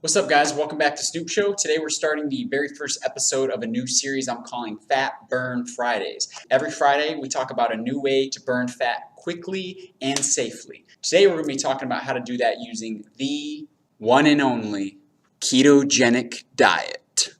What's up, guys? Welcome back to Snoopshow. Today we're starting the very first episode of a new series I'm calling FatBurn Fridays. Every Friday we talk about a new way to burn fat quickly and safely. Today we're going to be talking about how to do that using the one and only Ketogenic Diet.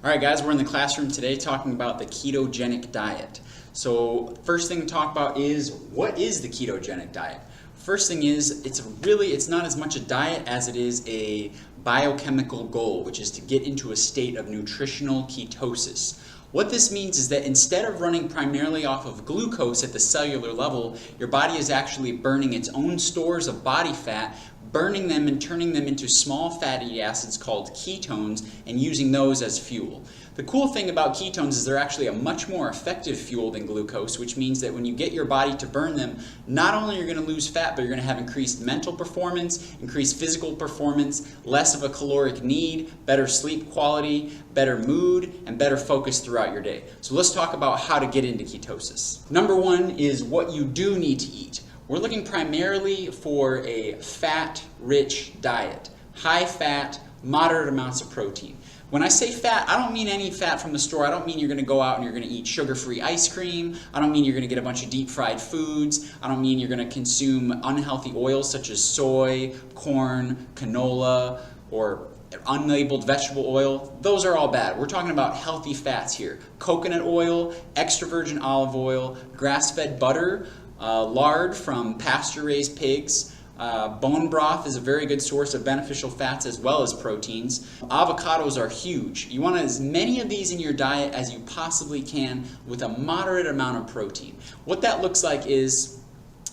Alright guys, we're in the classroom today talking about the ketogenic diet. So first thing to talk about is, what is the ketogenic diet? First thing is, it's not as much a diet as it is a biochemical goal, which is to get into a state of nutritional ketosis. What this means is that instead of running primarily off of glucose at the cellular level, your body is actually burning its own stores of body fat, burning them and turning them into small fatty acids called ketones and using those as fuel. The cool thing about ketones is they're actually a much more effective fuel than glucose, which means that when you get your body to burn them, not only are you going to lose fat, but you're going to have increased mental performance, increased physical performance, less of a caloric need, better sleep quality, better mood, and better focus throughout your day. So let's talk about how to get into ketosis. Number one is what you do need to eat. We're looking primarily for a fat-rich diet. High fat, moderate amounts of protein. When I say fat, I don't mean any fat from the store. I don't mean you're going to go out and you're going to eat sugar-free ice cream. I don't mean you're going to get a bunch of deep-fried foods. I don't mean you're going to consume unhealthy oils such as soy, corn, canola, or unlabeled vegetable oil. Those are all bad. We're talking about healthy fats here. Coconut oil, extra virgin olive oil, grass-fed butter, lard from pasture-raised pigs. Bone broth is a very good source of beneficial fats as well as proteins. Avocados are huge. You want as many of these in your diet as you possibly can with a moderate amount of protein. What that looks like is,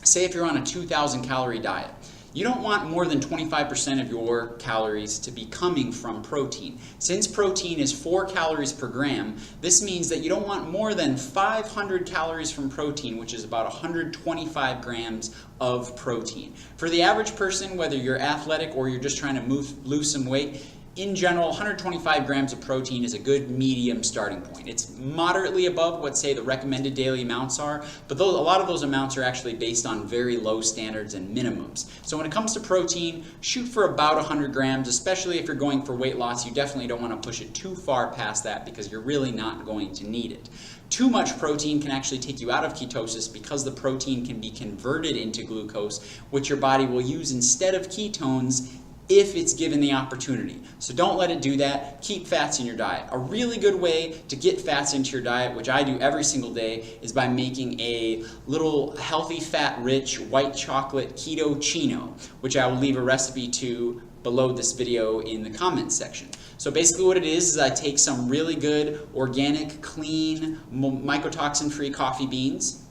say if you're on a 2,000 calorie diet, you don't want more than 25% of your calories to be coming from protein. Since protein is 4 calories per gram, this means that you don't want more than 500 calories from protein, which is about 125 grams of protein. For the average person, whether you're athletic or you're just trying to lose some weight, in general, 125 grams of protein is a good medium starting point. It's moderately above what, say, the recommended daily amounts are, but a lot of those amounts are actually based on very low standards and minimums. So when it comes to protein, shoot for about 100 grams, especially if you're going for weight loss. You definitely don't want to push it too far past that because you're really not going to need it. Too much protein can actually take you out of ketosis because the protein can be converted into glucose, which your body will use instead of ketones if it's given the opportunity. So don't let it do that. Keep fats in your diet. A really good way to get fats into your diet, which I do every single day, is by making a little healthy fat-rich white chocolate ketoccino, which I will leave a recipe to below this video in the comments section. So basically what it is I take some really good, organic, clean, mycotoxin-free coffee beans.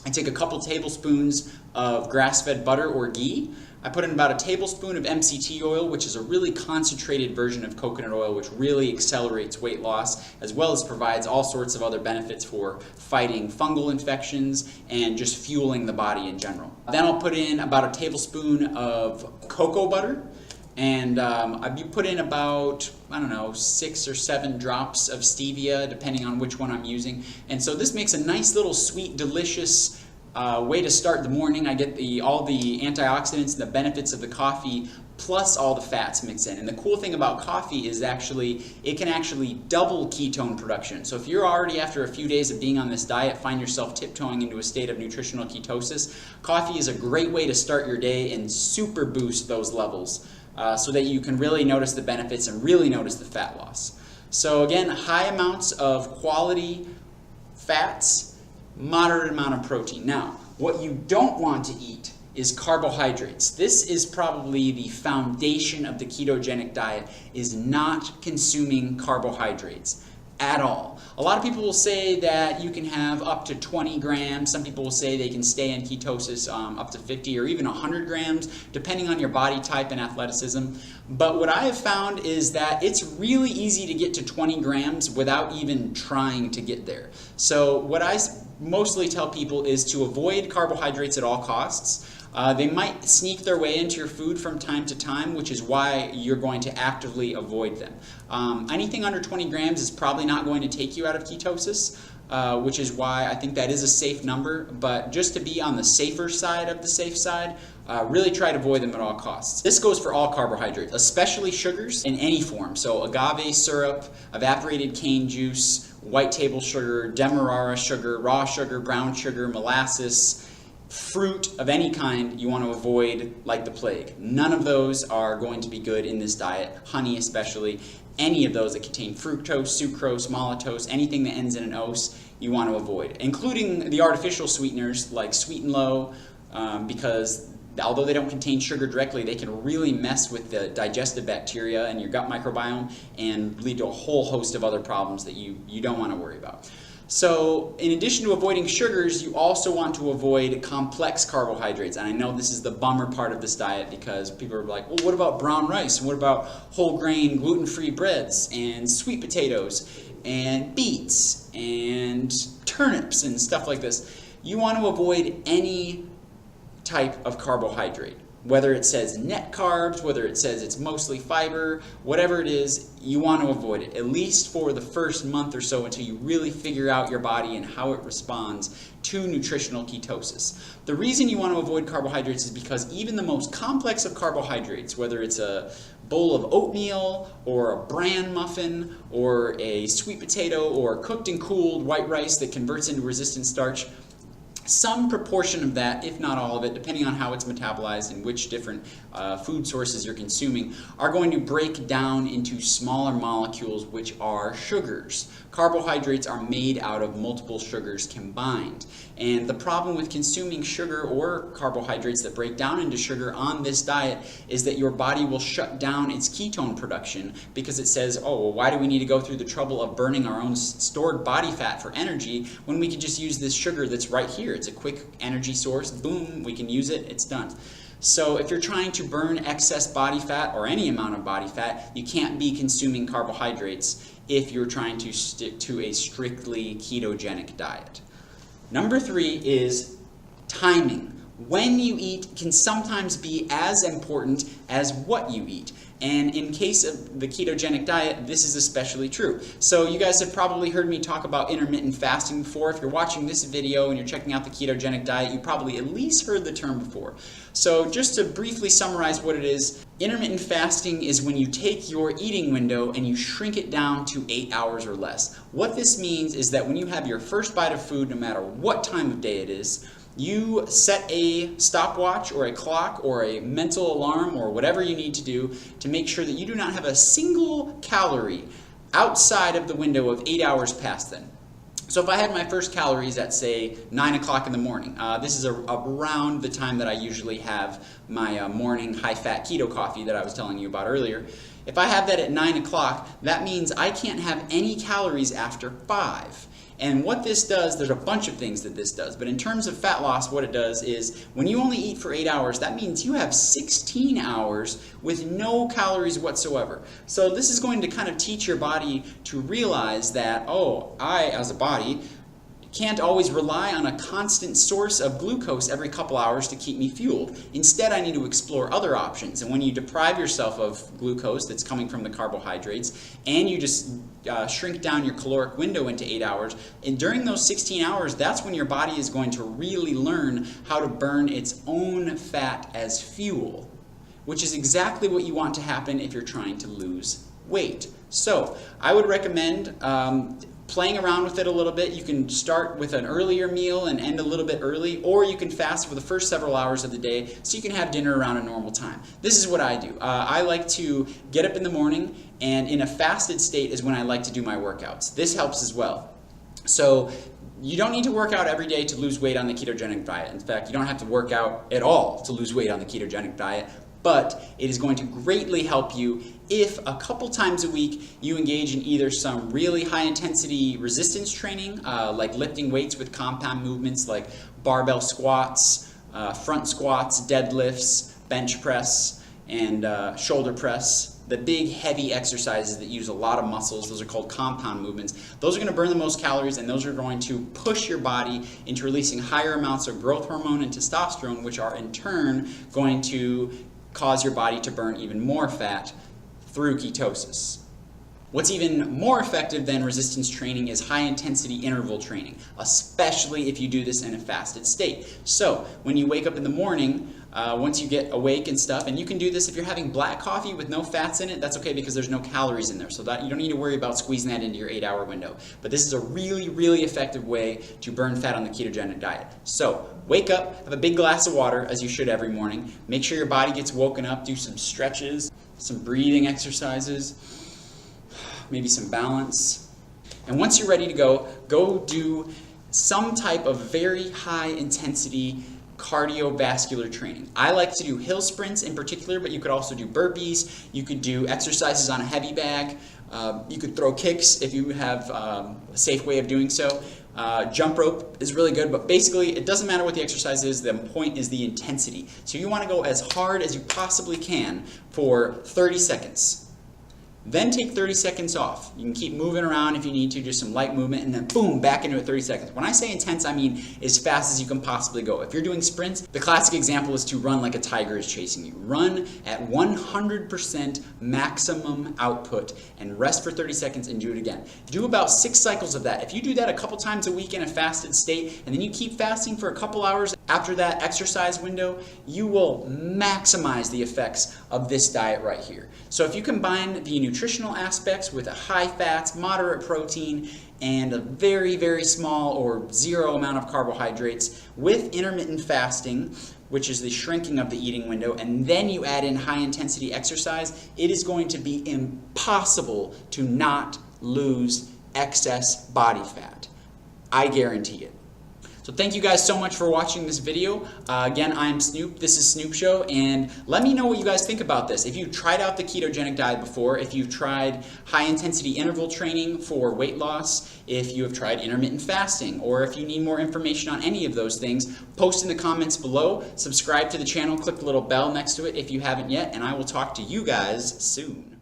I take a couple tablespoons of grass-fed butter or ghee. I put in about a tablespoon of MCT oil, which is a really concentrated version of coconut oil, which really accelerates weight loss, as well as provides all sorts of other benefits for fighting fungal infections and just fueling the body in general. Then I'll put in about a tablespoon of cocoa butter, and I put in about, 6 or 7 drops of stevia, depending on which one I'm using. And so this makes a nice little sweet, delicious way to start the morning. I get all the antioxidants and the benefits of the coffee plus all the fats mixed in. And the cool thing about coffee is it can actually double ketone production. So if you're already, after a few days of being on this diet, find yourself tiptoeing into a state of nutritional ketosis, coffee is a great way to start your day and super boost those levels so that you can really notice the benefits and really notice the fat loss. So again, high amounts of quality fats, moderate amount of protein. Now, what you don't want to eat is carbohydrates. This is probably the foundation of the ketogenic diet, is not consuming carbohydrates at all. A lot of people will say that you can have up to 20 grams. Some people will say they can stay in ketosis up to 50 or even 100 grams, depending on your body type and athleticism. But what I have found is that it's really easy to get to 20 grams without even trying to get there. So what I mostly tell people is to avoid carbohydrates at all costs. They might sneak their way into your food from time to time, which is why you're going to actively avoid them. Anything under 20 grams is probably not going to take you out of ketosis. which is why I think that is a safe number. But just to be on the safer side of the safe side, really try to avoid them at all costs. This goes for all carbohydrates, especially sugars in any form. So agave syrup, evaporated cane juice, white table sugar, demerara sugar, raw sugar, brown sugar, molasses, fruit of any kind you want to avoid like the plague. None of those are going to be good in this diet, honey especially. Any of those that contain fructose, sucrose, maltose, anything that ends in an ose, you want to avoid, including the artificial sweeteners like Sweet and Low, because although they don't contain sugar directly, they can really mess with the digestive bacteria in your gut microbiome and lead to a whole host of other problems that you don't want to worry about. So in addition to avoiding sugars, you also want to avoid complex carbohydrates. And I know this is the bummer part of this diet because people are like, well, what about brown rice? And what about whole grain gluten-free breads and sweet potatoes and beets and turnips and stuff like this? You want to avoid any type of carbohydrate. Whether it says net carbs, whether it says it's mostly fiber, whatever it is, you want to avoid it, at least for the first month or so until you really figure out your body and how it responds to nutritional ketosis. The reason you want to avoid carbohydrates is because even the most complex of carbohydrates, whether it's a bowl of oatmeal or a bran muffin or a sweet potato or cooked and cooled white rice that converts into resistant starch, some proportion of that, if not all of it, depending on how it's metabolized and which different food sources you're consuming, are going to break down into smaller molecules, which are sugars. Carbohydrates are made out of multiple sugars combined. And the problem with consuming sugar or carbohydrates that break down into sugar on this diet is that your body will shut down its ketone production because it says, oh, well, why do we need to go through the trouble of burning our own stored body fat for energy when we can just use this sugar that's right here? It's a quick energy source. Boom, we can use it. It's done. So if you're trying to burn excess body fat or any amount of body fat, you can't be consuming carbohydrates if you're trying to stick to a strictly ketogenic diet. Number 3 is timing. When you eat can sometimes be as important as what you eat. And in case of the ketogenic diet, this is especially true. So you guys have probably heard me talk about intermittent fasting before. If you're watching this video and you're checking out the ketogenic diet, you probably at least heard the term before. So just to briefly summarize what it is, intermittent fasting is when you take your eating window and you shrink it down to 8 hours or less. What this means is that when you have your first bite of food, no matter what time of day it is, you set a stopwatch or a clock or a mental alarm or whatever you need to do to make sure that you do not have a single calorie outside of the window of 8 hours past then. So if I had my first calories at, say, 9 o'clock in the morning, this is around the time that I usually have my morning high-fat keto coffee that I was telling you about earlier. If I have that at 9 o'clock, that means I can't have any calories after 5. And what this does, there's a bunch of things that this does, but in terms of fat loss, what it does is when you only eat for 8 hours, that means you have 16 hours with no calories whatsoever. So this is going to kind of teach your body to realize that, oh, I, as a body, can't always rely on a constant source of glucose every couple hours to keep me fueled. Instead, I need to explore other options. And when you deprive yourself of glucose that's coming from the carbohydrates, and you just shrink down your caloric window into 8 hours, and during those 16 hours, that's when your body is going to really learn how to burn its own fat as fuel, which is exactly what you want to happen if you're trying to lose weight. So I would recommend playing around with it a little bit. You can start with an earlier meal and end a little bit early, or you can fast for the first several hours of the day so you can have dinner around a normal time. This is what I do. I like to get up in the morning, and in a fasted state is when I like to do my workouts. This helps as well. So you don't need to work out every day to lose weight on the ketogenic diet. In fact, you don't have to work out at all to lose weight on the ketogenic diet, but it is going to greatly help you if a couple times a week you engage in either some really high intensity resistance training, like lifting weights with compound movements like barbell squats, front squats, deadlifts, bench press, and shoulder press. The big heavy exercises that use a lot of muscles, those are called compound movements. Those are going to burn the most calories, and those are going to push your body into releasing higher amounts of growth hormone and testosterone, which are in turn going to cause your body to burn even more fat through ketosis. What's even more effective than resistance training is high intensity interval training, especially if you do this in a fasted state. So when you wake up in the morning, once you get awake and stuff, and you can do this if you're having black coffee with no fats in it, that's okay because there's no calories in there, so that you don't need to worry about squeezing that into your 8-hour window. But this is a really, really effective way to burn fat on the ketogenic diet. So wake up, have a big glass of water, as you should every morning. Make sure your body gets woken up, do some stretches, some breathing exercises, maybe some balance. And once you're ready to go do some type of very high intensity cardiovascular training. I like to do hill sprints in particular, but you could also do burpees. You could do exercises on a heavy bag. You could throw kicks if you have a safe way of doing so. Jump rope is really good, but basically it doesn't matter what the exercise is, the point is the intensity. So you want to go as hard as you possibly can for 30 seconds. Then take 30 seconds off. You can keep moving around if you need to, just some light movement, and then boom, back into it 30 seconds. When I say intense, I mean as fast as you can possibly go. If you're doing sprints, the classic example is to run like a tiger is chasing you. Run at 100% maximum output and rest for 30 seconds and do it again. Do about 6 cycles of that. If you do that a couple times a week in a fasted state, and then you keep fasting for a couple hours after that exercise window, you will maximize the effects of this diet right here. So if you combine the nutritional aspects with a high fats, moderate protein, and a very, very small or zero amount of carbohydrates with intermittent fasting, which is the shrinking of the eating window, and then you add in high intensity exercise, it is going to be impossible to not lose excess body fat. I guarantee it. So thank you guys so much for watching this video. Again, I'm Snoop, this is Snoopshow, and let me know what you guys think about this. If you've tried out the ketogenic diet before, if you've tried high intensity interval training for weight loss, if you have tried intermittent fasting, or if you need more information on any of those things, post in the comments below, subscribe to the channel, click the little bell next to it if you haven't yet, and I will talk to you guys soon.